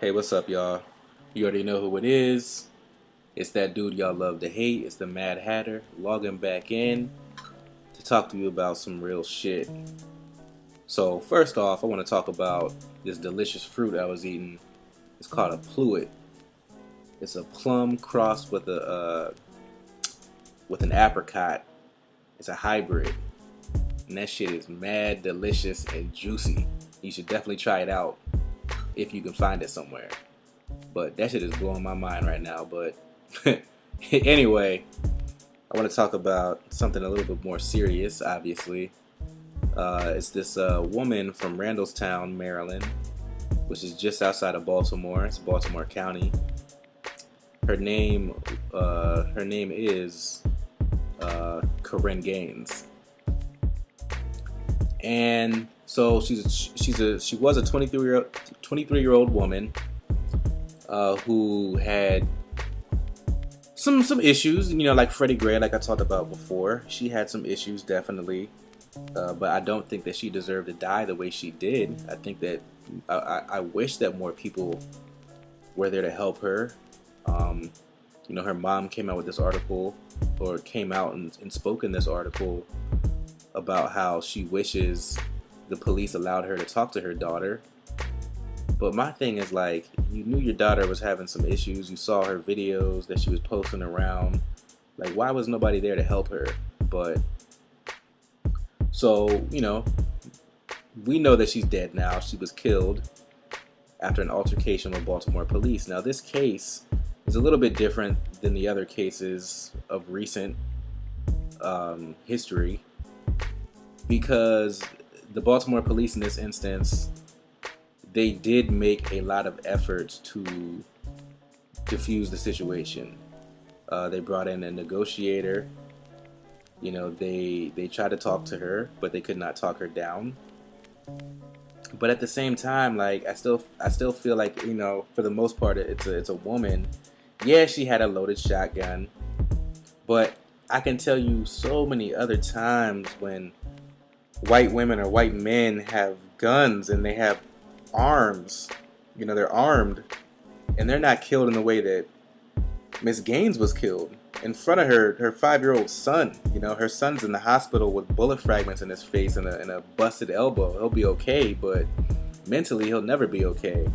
Hey, what's up, y'all? You already know who it is. It's that dude y'all love to hate. It's the Mad Hatter logging back in to talk to you about some real shit. So, first off, I want to talk about this delicious fruit I was eating. It's called a pluit. It's a plum crossed with an apricot. It's a hybrid, and that shit is mad delicious and juicy. You should definitely try it out if you can find it somewhere. But that shit is blowing my mind right now. But anyway, I want to talk about something a little bit more serious, obviously. It's this woman from Randallstown, Maryland, which is just outside of Baltimore. It's Baltimore County. Her name is Corinne Gaines, and so she was a 23-year-old woman who had some issues, like Freddie Gray, like I talked about before. She had some issues, definitely, but I don't think that she deserved to die the way she did. I think that I wish that more people were there to help her. Her mom came out with this article, or came out and spoke in this article about how she wishes the police allowed her to talk to her daughter. But my thing is, like, you knew your daughter was having some issues. You saw her videos that she was posting around. Like, why was nobody there to help her? But, so, we know that she's dead now. She was killed after an altercation with Baltimore police. Now, this case is a little bit different than the other cases of recent history, because the Baltimore police in this instance, they did make a lot of efforts to diffuse the situation. They brought in a negotiator. They tried to talk to her, but they could not talk her down. But at the same time, like, I still feel like, for the most part, it's a woman. Yeah, she had a loaded shotgun, but I can tell you so many other times when white women or white men have guns and they have arms, they're armed, and they're not killed in the way that Miss Gaines was killed in front of her 5-year-old son. Her son's in the hospital with bullet fragments in his face and a busted elbow. He'll be okay, but mentally he'll never be okay.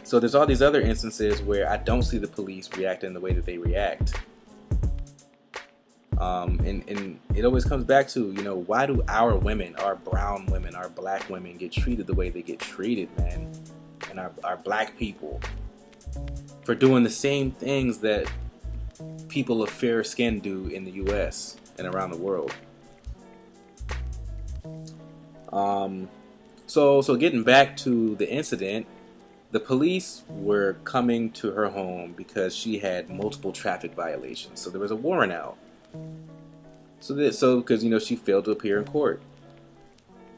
So there's all these other instances where I don't see the police reacting the way that they react. And it always comes back to, why do our women, our brown women, our black women get treated the way they get treated, man? And our black people, for doing the same things that people of fair skin do in the U.S. and around the world. So getting back to the incident, the police were coming to her home because she had multiple traffic violations. So there was a warrant out. Because she failed to appear in court.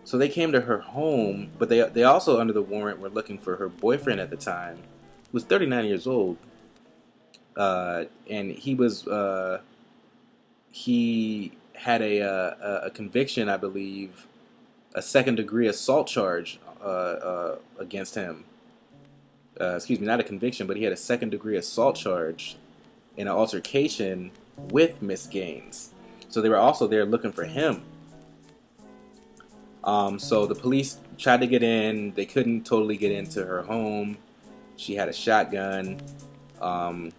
So they came to her home, but they also, under the warrant, were looking for her boyfriend at the time, who was 39 years old. And he had a conviction, I believe, a second-degree assault charge against him. Not a conviction, but he had a second-degree assault charge in an altercation with Miss Gaines. So they were also there looking for him. So the police tried to get in. They couldn't totally get into her home. She had a shotgun. And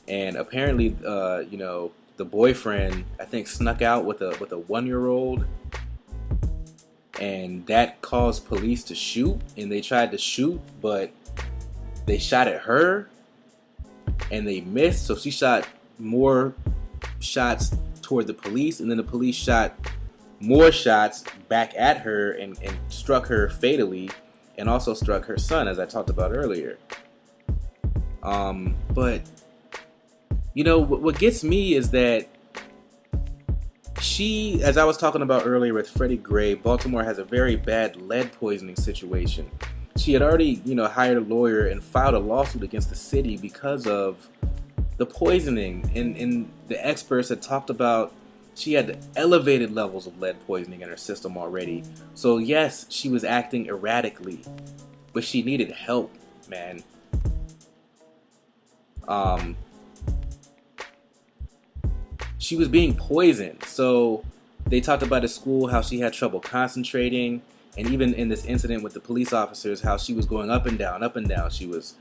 apparently, the boyfriend, I think, snuck out with a 1-year-old. And that caused police to shoot. And they tried to shoot, but they shot at her. And they missed. So she shot more shots toward the police, and then the police shot more shots back at her and struck her fatally, and also struck her son, as I talked about earlier. But what gets me is that she, as I was talking about earlier with Freddie Gray, Baltimore has a very bad lead poisoning situation. She had already, hired a lawyer and filed a lawsuit against the city because of the poisoning, and the experts had talked about she had elevated levels of lead poisoning in her system already. So yes, she was acting erratically. but she needed help, man. Um, she was being poisoned. So they talked about at school how she had trouble concentrating, and even in this incident with the police officers, how she was going up and down, up and down. She was,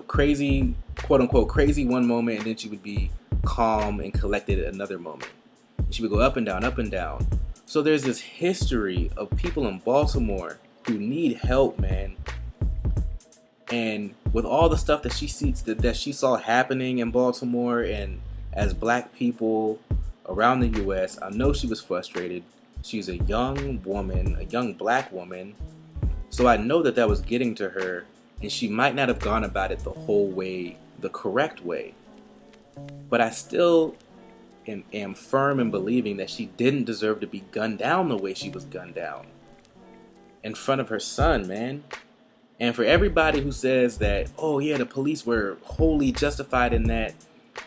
crazy, quote unquote, crazy one moment, and then she would be calm and collected at another moment. And she would go up and down, up and down. So there's this history of people in Baltimore who need help, man. And with all the stuff that she saw happening in Baltimore and as black people around the U.S., I know she was frustrated. She's a young woman, a young black woman. So I know that was getting to her, and she might not have gone about it the whole way, the correct way. But I still am firm in believing that she didn't deserve to be gunned down the way she was gunned down. In front of her son, man. And for everybody who says that, oh yeah, the police were wholly justified in that,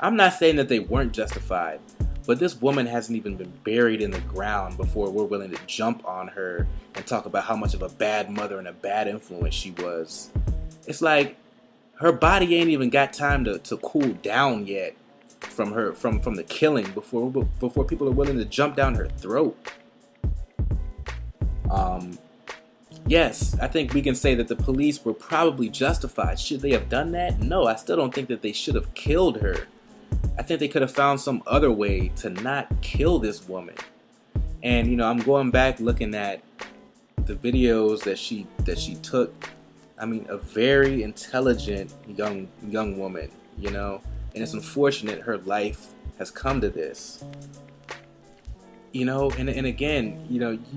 I'm not saying that they weren't justified, but this woman hasn't even been buried in the ground before we're willing to jump on her and talk about how much of a bad mother and a bad influence she was. It's like her body ain't even got time to cool down yet from the killing before people are willing to jump down her throat. Yes, I think we can say that the police were probably justified. Should they have done that? No, I still don't think that they should have killed her. I think they could have found some other way to not kill this woman. And I'm going back looking at the videos that she took. I mean, a very intelligent young woman, and it's unfortunate her life has come to this. And again,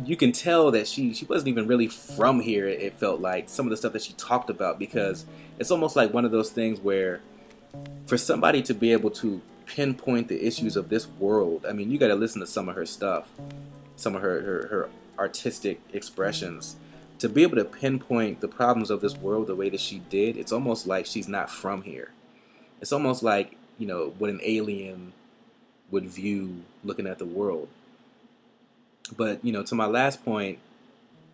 you can tell that she wasn't even really from here. It felt like some of the stuff that she talked about, because it's almost like one of those things where for somebody to be able to pinpoint the issues of this world, I mean, you got to listen to some of her stuff, some of her artistic expressions, to be able to pinpoint the problems of this world the way that she did. It's almost like she's not from here. It's almost like, what an alien would view looking at the world. But, to my last point,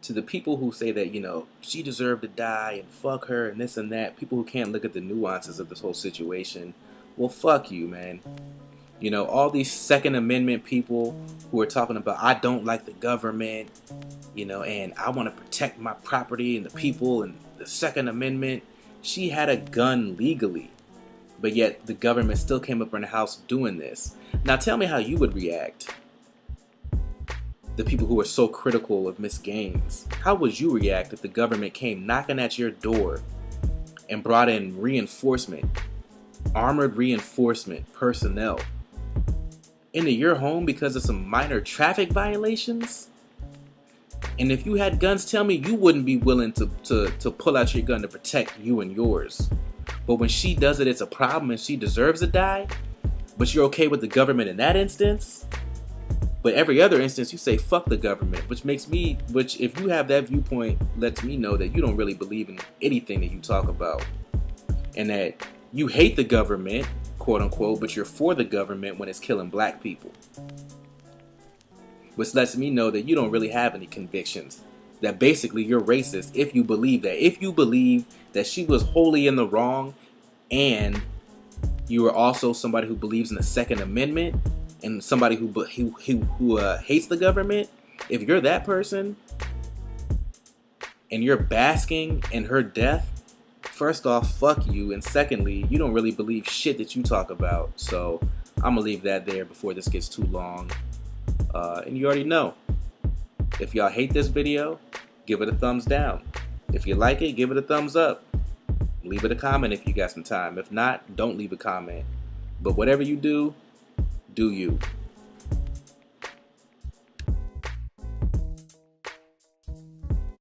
to the people who say that, she deserved to die and fuck her and this and that, people who can't look at the nuances of this whole situation, well, fuck you, man. All these Second Amendment people who are talking about, I don't like the government, and I want to protect my property and the people and the Second Amendment. She had a gun legally, but yet the government still came up in the house doing this. Now tell me how you would react. The people who are so critical of Miss Gaines, how would you react if the government came knocking at your door and brought in reinforcement, armored reinforcement personnel into your home because of some minor traffic violations? And if you had guns, tell me you wouldn't be willing to pull out your gun to protect you and yours. But when she does it, it's a problem and she deserves to die. But you're okay with the government in that instance? But every other instance, you say, fuck the government, which if you have that viewpoint, lets me know that you don't really believe in anything that you talk about. And that you hate the government, quote unquote, but you're for the government when it's killing black people. Which lets me know that you don't really have any convictions. That basically you're racist if you believe that. If you believe that she was wholly in the wrong, and you are also somebody who believes in the Second Amendment, and somebody who hates the government, if you're that person and you're basking in her death, first off, fuck you. And secondly, you don't really believe shit that you talk about. So I'm going to leave that there before this gets too long. And you already know. If y'all hate this video, give it a thumbs down. If you like it, give it a thumbs up. Leave it a comment if you got some time. If not, don't leave a comment. But whatever you do, do you.